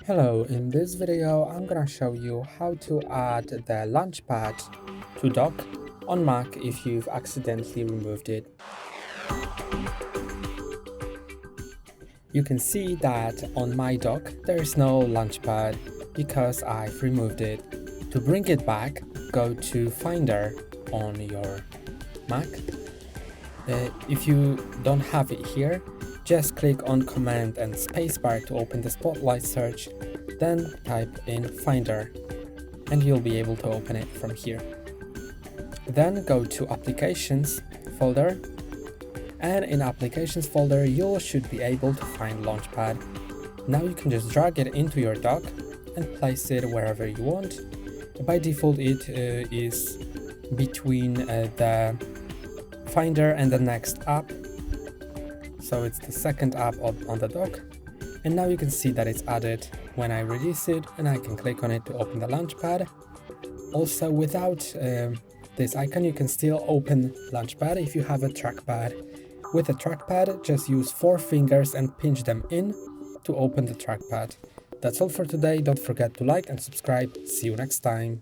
Hello, in this video I'm gonna show you how to add the Launchpad to dock on Mac if you've accidentally removed it. You can see that on my dock there is no Launchpad because I've removed it. To bring it back, go to Finder on your Mac. If you don't have it here, just click on Command and Spacebar to open the Spotlight search, then type in Finder, and you'll be able to open it from here. Then go to Applications folder, and in Applications folder you should be able to find Launchpad. Now you can just drag it into your dock and place it wherever you want. By default it is between the Finder and the next app, so it's the second app on the dock, and now you can see that it's added when I release it, and I can click on it to open the Launchpad. Also, without this icon you can still open Launchpad if you have a trackpad. With a trackpad, just use 4 fingers and pinch them in to open the trackpad. That's all for today. Don't forget to like and subscribe. See you next time.